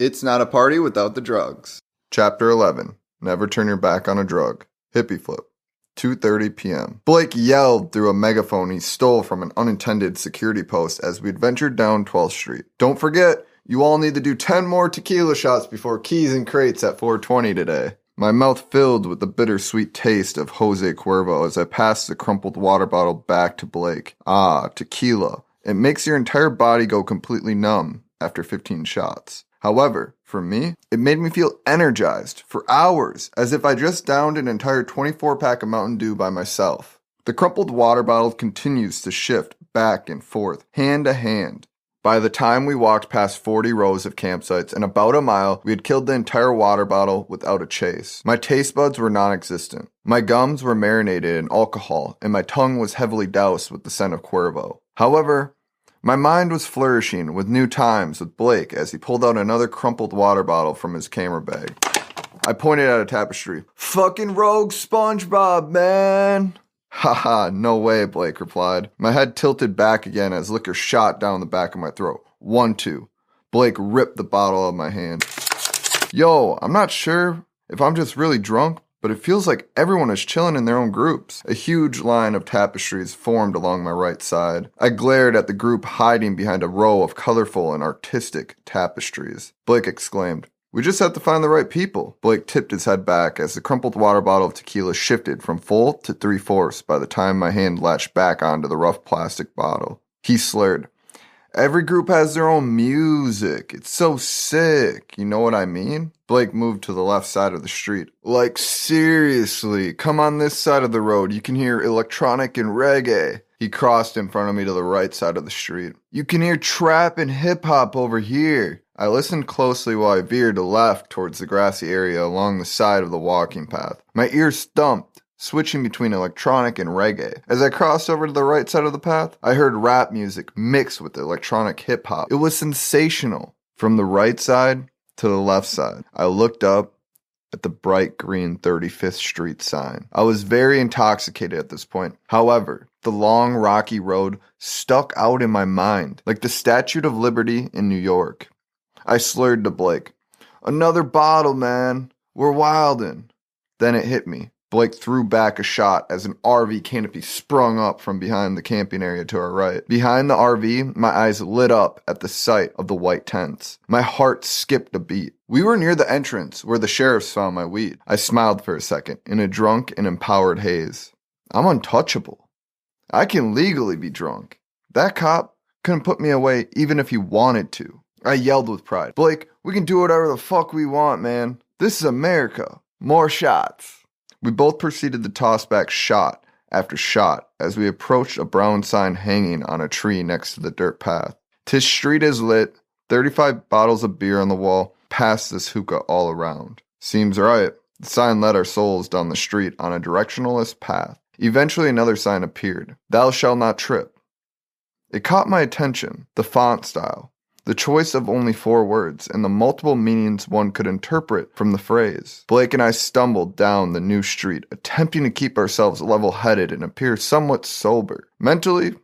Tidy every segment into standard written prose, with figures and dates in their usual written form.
It's not a party without the drugs. Chapter 11. Never turn your back on a drug. Hippie Fl1p. 2:30 p.m. Blake yelled through a megaphone he stole from an unintended security post as we adventured down 12th Street. Don't forget, you all need to do 10 more tequila shots before Keys and Crates at 4:20 today. My mouth filled with the bittersweet taste of Jose Cuervo as I passed the crumpled water bottle back to Blake. Ah, tequila. It makes your entire body go completely numb after 15 shots. However, for me, it made me feel energized for hours, as if I just downed an entire 24-pack of Mountain Dew by myself. The crumpled water bottle continues to shift back and forth, hand to hand. By the time we walked past 40 rows of campsites and about a mile, we had killed the entire water bottle without a chase. My taste buds were non-existent. My gums were marinated in alcohol, and my tongue was heavily doused with the scent of Cuervo. However, my mind was flourishing with new times with Blake as he pulled out another crumpled water bottle from his camera bag. I pointed at a tapestry. "Fucking rogue SpongeBob, man!" "Haha, no way," Blake replied. My head tilted back again as liquor shot down the back of my throat. 1-2. Blake ripped the bottle out of my hand. "Yo, I'm not sure if I'm just really drunk, but it feels like everyone is chilling in their own groups." A huge line of tapestries formed along my right side. I glared at the group hiding behind a row of colorful and artistic tapestries. Blake exclaimed, "We just have to find the right people." Blake tipped his head back as the crumpled water bottle of tequila shifted from full to 3/4 by the time my hand latched back onto the rough plastic bottle. He slurred, "Every group has their own music. It's so sick. You know what I mean?" Blake moved to the left side of the street. "Like, seriously, come on this side of the road. You can hear electronic and reggae." He crossed in front of me to the right side of the street. "You can hear trap and hip-hop over here." I listened closely while I veered left towards the grassy area along the side of the walking path. My ears thumped, switching between electronic and reggae. As I crossed over to the right side of the path, I heard rap music mixed with electronic hip-hop. It was sensational. From the right side to the left side, I looked up at the bright green 35th Street sign. I was very intoxicated at this point. However, the long, rocky road stuck out in my mind, like the Statue of Liberty in New York. I slurred to Blake, "Another bottle, man. We're wildin'." Then it hit me. Blake threw back a shot as an RV canopy sprung up from behind the camping area to our right. Behind the RV, my eyes lit up at the sight of the white tents. My heart skipped a beat. We were near the entrance where the sheriffs found my weed. I smiled for a second in a drunk and empowered haze. I'm untouchable. I can legally be drunk. That cop couldn't put me away even if he wanted to. I yelled with pride, "Blake, we can do whatever the fuck we want, man. This is America. More shots." We both proceeded to toss back shot after shot as we approached a brown sign hanging on a tree next to the dirt path. "Tish street is lit. 35 bottles of beer on the wall. Pass this hookah all around." Seems right. The sign led our souls down the street on a directionless path. Eventually another sign appeared. "Thou shalt not trip." It caught my attention. The font style. The choice of only 4 words, and the multiple meanings one could interpret from the phrase. Blake and I stumbled down the new street, attempting to keep ourselves level-headed and appear somewhat sober. Mentally,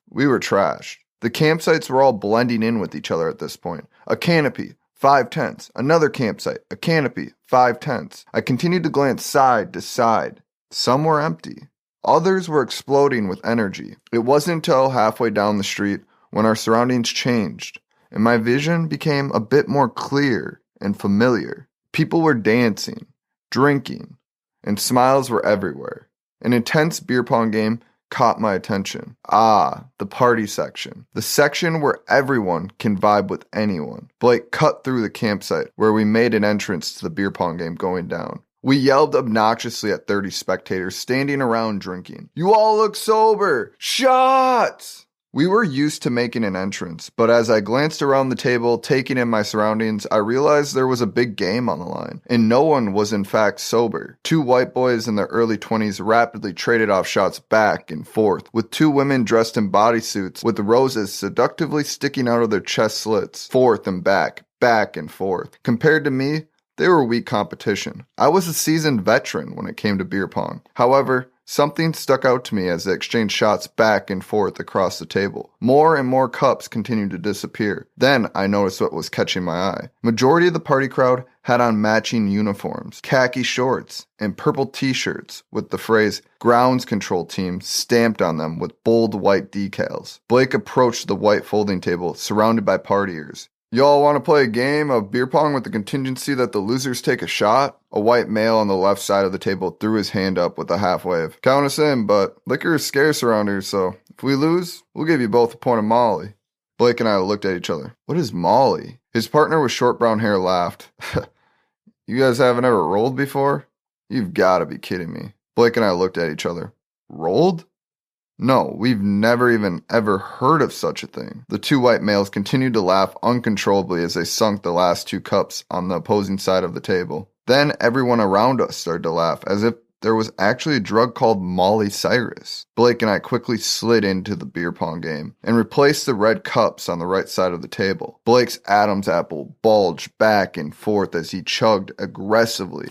we were trashed. The campsites were all blending in with each other at this point. A canopy, 5 tents. Another campsite, a canopy, 5 tents. I continued to glance side to side. Some were empty. Others were exploding with energy. It wasn't until halfway down the street when our surroundings changed, and my vision became a bit more clear and familiar. People were dancing, drinking, and smiles were everywhere. An intense beer pong game caught my attention. Ah, the party section. The section where everyone can vibe with anyone. Blake cut through the campsite where we made an entrance to the beer pong game going down. We yelled obnoxiously at 30 spectators standing around drinking. "You all look sober! Shots!" We were used to making an entrance, but as I glanced around the table, taking in my surroundings, I realized there was a big game on the line, and no one was in fact sober. 2 white boys in their early 20s rapidly traded off shots back and forth, with 2 women dressed in bodysuits with roses seductively sticking out of their chest slits, forth and back and forth. Compared to me, they were weak competition. I was a seasoned veteran when it came to beer pong. However, something stuck out to me as they exchanged shots back and forth across the table. More and more cups continued to disappear. Then I noticed what was catching my eye. Majority of the party crowd had on matching uniforms, khaki shorts, and purple t-shirts with the phrase grounds control team stamped on them with bold white decals. Blake approached the white folding table surrounded by partiers. Y'all want to play a game of beer pong with the contingency that the losers take a shot? A white male on the left side of the table threw his hand up with a half wave. Count us in, but liquor is scarce around here, so if we lose, we'll give you both a point of Molly. Blake and I looked at each other. What is Molly? His partner with short brown hair laughed. You guys haven't ever rolled before? You've got to be kidding me. Blake and I looked at each other. Rolled? No, we've never even ever heard of such a thing. The two white males continued to laugh uncontrollably as they sunk the last two cups on the opposing side of the table. Then everyone around us started to laugh as if there was actually a drug called Molly Cyrus. Blake and I quickly slid into the beer pong game and replaced the red cups on the right side of the table. Blake's Adam's apple bulged back and forth as he chugged aggressively.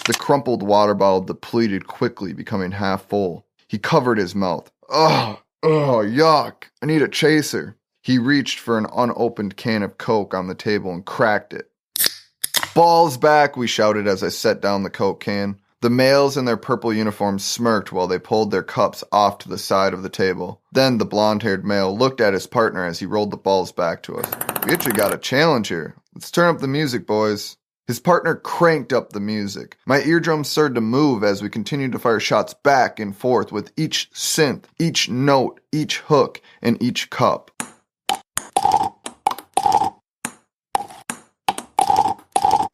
The crumpled water bottle depleted quickly, becoming half full. He covered his mouth. Oh, yuck. I need a chaser. He reached for an unopened can of Coke on the table and cracked it. Balls back, we shouted as I set down the Coke can. The males in their purple uniforms smirked while they pulled their cups off to the side of the table. Then the blonde-haired male looked at his partner as he rolled the balls back to us. We actually got a challenge here. Let's turn up the music, boys. His partner cranked up the music. My eardrums started to move as we continued to fire shots back and forth with each synth, each note, each hook, and each cup.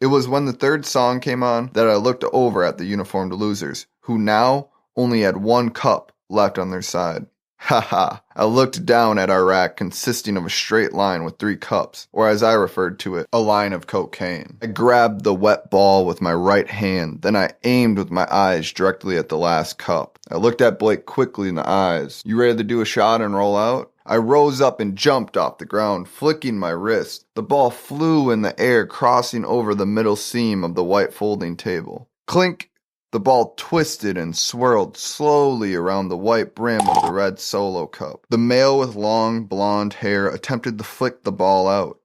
It was when the third song came on that I looked over at the uniformed losers, who now only had one cup left on their side. Haha, I looked down at our rack consisting of a straight line with 3 cups, or as I referred to it, a line of cocaine. I grabbed the wet ball with my right hand, then I aimed with my eyes directly at the last cup. I looked at Blake quickly in the eyes. You ready to do a shot and roll out? I rose up and jumped off the ground, flicking my wrist. The ball flew in the air, crossing over the middle seam of the white folding table. Clink! The ball twisted and swirled slowly around the white brim of the red solo cup. The male with long blonde hair attempted to flick the ball out.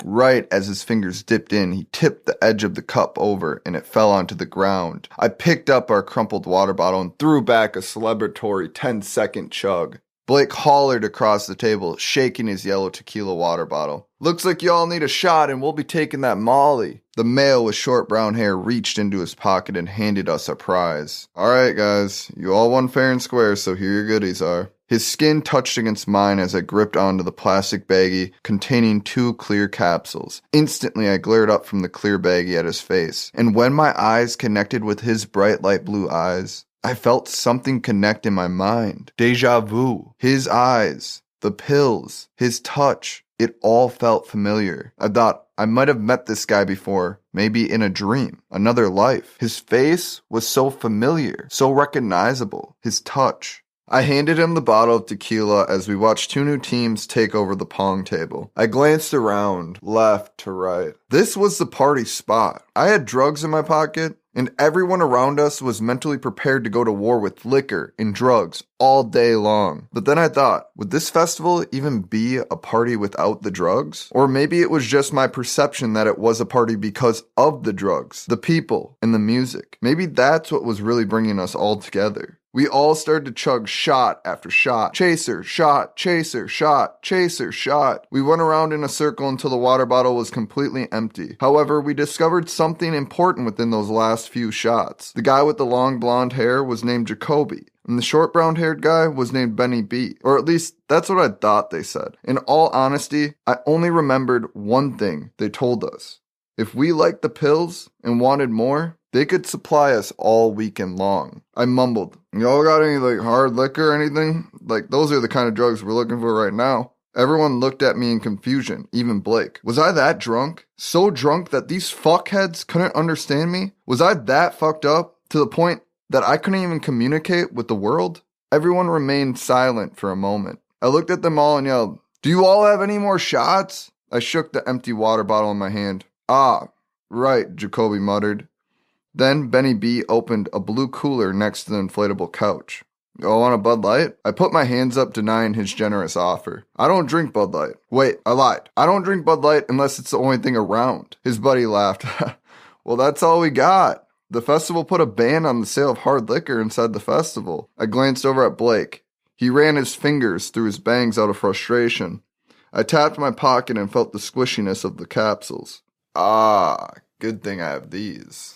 Right as his fingers dipped in, he tipped the edge of the cup over and it fell onto the ground. I picked up our crumpled water bottle and threw back a celebratory 10-second chug. Blake hollered across the table, shaking his yellow tequila water bottle. Looks like y'all need a shot and we'll be taking that Molly. The male with short brown hair reached into his pocket and handed us a prize. Alright guys, you all won fair and square, so here your goodies are. His skin touched against mine as I gripped onto the plastic baggie containing 2 clear capsules. Instantly I glared up from the clear baggie at his face, and when my eyes connected with his bright light blue eyes, I felt something connect in my mind. Deja vu. His eyes, the pills, his touch. It all felt familiar. I thought I might have met this guy before, maybe in a dream, another life. His face was so familiar, so recognizable. His touch. I handed him the bottle of tequila as we watched 2 new teams take over the pong table. I glanced around, left to right. This was the party spot. I had drugs in my pocket, and everyone around us was mentally prepared to go to war with liquor and drugs all day long. But then I thought, would this festival even be a party without the drugs? Or maybe it was just my perception that it was a party because of the drugs, the people, and the music. Maybe that's what was really bringing us all together. We all started to chug shot after shot. Chaser, shot, chaser, shot, chaser, shot. We went around in a circle until the water bottle was completely empty. However, we discovered something important within those last few shots. The guy with the long blonde hair was named Jacoby, and the short brown-haired guy was named Benny B. Or at least, that's what I thought they said. In all honesty, I only remembered one thing they told us. If we liked the pills and wanted more, they could supply us all weekend long. I mumbled, y'all got any hard liquor or anything? Those are the kind of drugs we're looking for right now. Everyone looked at me in confusion, even Blake. Was I that drunk? So drunk that these fuckheads couldn't understand me? Was I that fucked up to the point that I couldn't even communicate with the world? Everyone remained silent for a moment. I looked at them all and yelled, do you all have any more shots? I shook the empty water bottle in my hand. Ah, right, Jacoby muttered. Then Benny B opened a blue cooler next to the inflatable couch. "Oh, want a Bud Light?" I put my hands up, denying his generous offer. "I don't drink Bud Light." "Wait, I lied. I don't drink Bud Light unless it's the only thing around." His buddy laughed. "Well, that's all we got. The festival put a ban on the sale of hard liquor inside the festival." I glanced over at Blake. He ran his fingers through his bangs out of frustration. I tapped my pocket and felt the squishiness of the capsules. "Ah, good thing I have these."